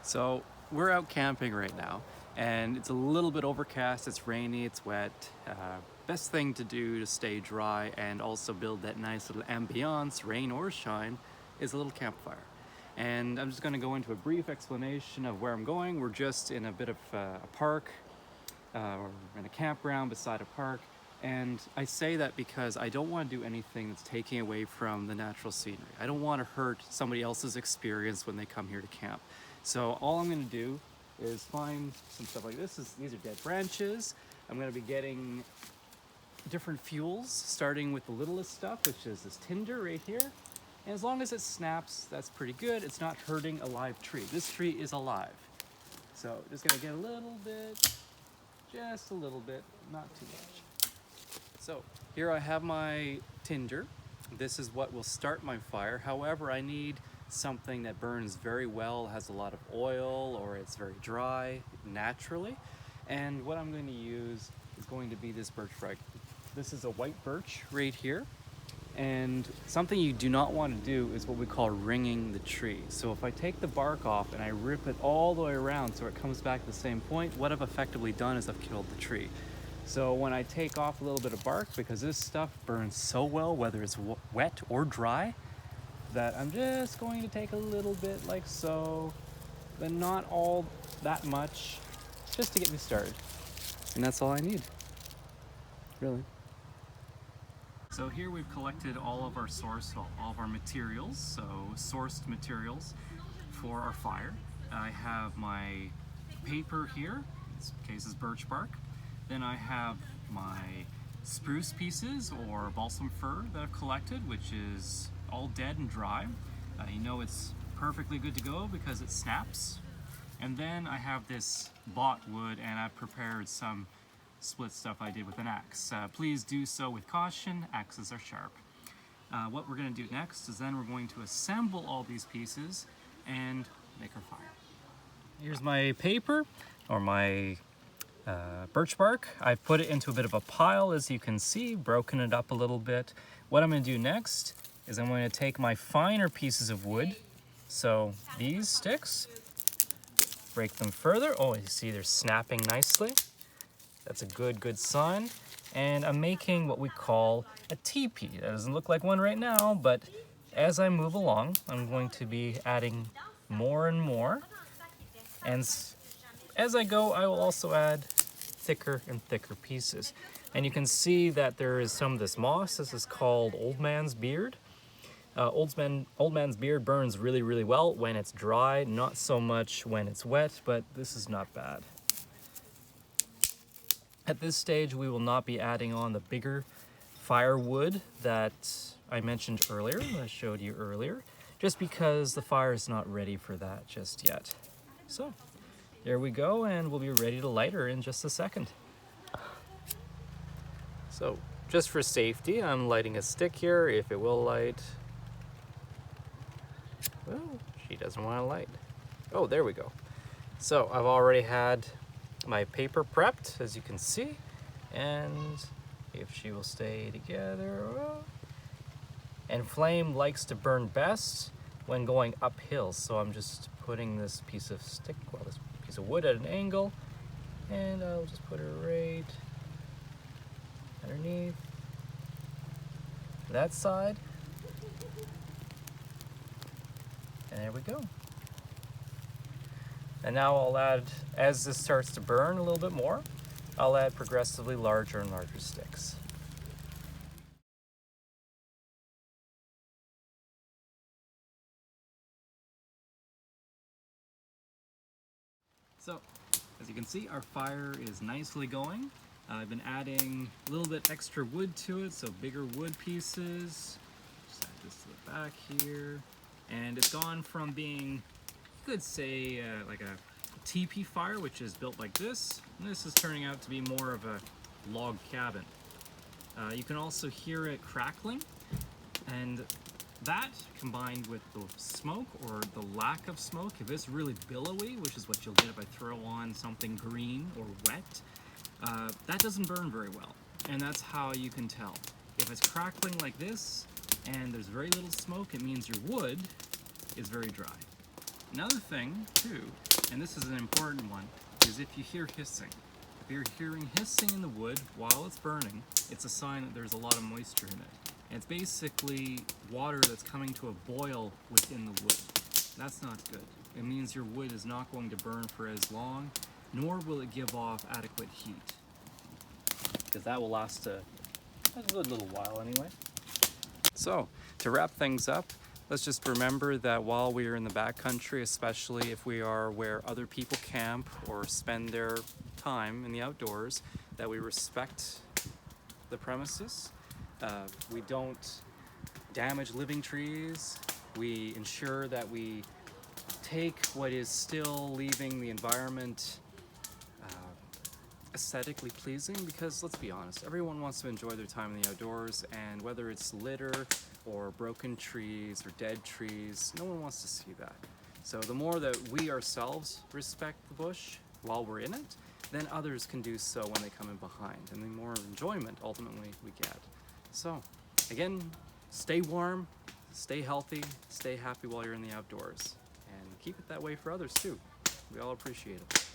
So we're out camping right now, and it's a little bit overcast, it's rainy, it's wet. Best thing to do to stay dry and also build that nice little ambiance, rain or shine, is a little campfire. And I'm just going to go into a brief explanation of where I'm going. We're just in a bit of a park, or in a campground beside a park. And I say that because I don't want to do anything that's taking away from the natural scenery. I don't want to hurt somebody else's experience when they come here to camp. So all I'm going to do is find some stuff like this. These are dead branches. I'm going to be getting different fuels, starting with the littlest stuff, which is this tinder right here. And as long as it snaps, that's pretty good. It's not hurting a live tree. This tree is alive. So just going to get a little bit, just a little bit, not too much. So here I have my tinder. This is what will start my fire. However, I need something that burns very well, has a lot of oil, or it's very dry naturally. And what I'm going to use is going to be this birch bark. This is a white birch right here. And something you do not want to do is what we call ringing the tree. So if I take the bark off and I rip it all the way around so it comes back to the same point, what I've effectively done is I've killed the tree. So when I take off a little bit of bark, because this stuff burns so well, whether it's wet or dry, that I'm just going to take a little bit like so, but not all that much, just to get me started. And that's all I need, really. So here we've collected all of our all of our materials, so sourced materials for our fire. I have my paper here, in this case is birch bark. Then I have my spruce pieces or balsam fir that I've collected, which is all dead and dry. You know it's perfectly good to go because it snaps. And then I have this bought wood, and I've prepared some split stuff I did with an axe. Please do so with caution, axes are sharp. What we're going to do next is then we're going to assemble all these pieces and make our fire. Here's my paper, or my birch bark. I've put it into a bit of a pile, as you can see, broken it up a little bit. What I'm going to do next is I'm going to take my finer pieces of wood, so these sticks, break them further. Oh, you see they're snapping nicely. That's a good sign. And I'm making what we call a teepee. That doesn't look like one right now, but as I move along, I'm going to be adding more and more. And as I go, I will also add thicker and thicker pieces. And you can see that there is some of this moss. This is called old man's beard. Old man's beard burns really well when it's dry, not so much when it's wet, but this is not bad. At this stage, we will not be adding on the bigger firewood that I mentioned earlier, that I showed you earlier, just because the fire is not ready for that just yet. So, there we go, and we'll be ready to light her in just a second. So, just for safety, I'm lighting a stick here. If it will light, well, she doesn't want to light. Oh, there we go. So, I've already had my paper prepped, as you can see, and if she will stay together. And flame likes to burn best when going uphill, so I'm just putting this piece of this piece of wood at an angle, and I'll just put her right underneath that side, and there we go. And now I'll add, as this starts to burn a little bit more, I'll add progressively larger and larger sticks. So, as you can see, our fire is nicely going. I've been adding a little bit extra wood to it, so bigger wood pieces. Just add this to the back here. And it's gone from being, you could say, like a teepee fire, which is built like this. And this is turning out to be more of a log cabin. You can also hear it crackling, and that combined with the smoke or the lack of smoke, if it's really billowy, which is what you'll get if I throw on something green or wet, that doesn't burn very well. And that's how you can tell. If it's crackling like this and there's very little smoke, it means your wood is very dry. Another thing too, and this is an important one, is if you hear hissing. If you're hearing hissing in the wood while it's burning, it's a sign that there's a lot of moisture in it. And it's basically water that's coming to a boil within the wood. That's not good. It means your wood is not going to burn for as long, nor will it give off adequate heat. Because that will last a good little while anyway. So, to wrap things up, let's just remember that while we are in the backcountry, especially if we are where other people camp or spend their time in the outdoors, that we respect the premises. We don't damage living trees. We ensure that we take what is still leaving the environment aesthetically pleasing, because let's be honest, everyone wants to enjoy their time in the outdoors, and whether it's litter or broken trees or dead trees, no one wants to see that. So the more that we ourselves respect the bush while we're in it, then others can do so when they come in behind, and the more enjoyment ultimately we get. So again, stay warm, stay healthy, stay happy while you're in the outdoors, and keep it that way for others too. We all appreciate it.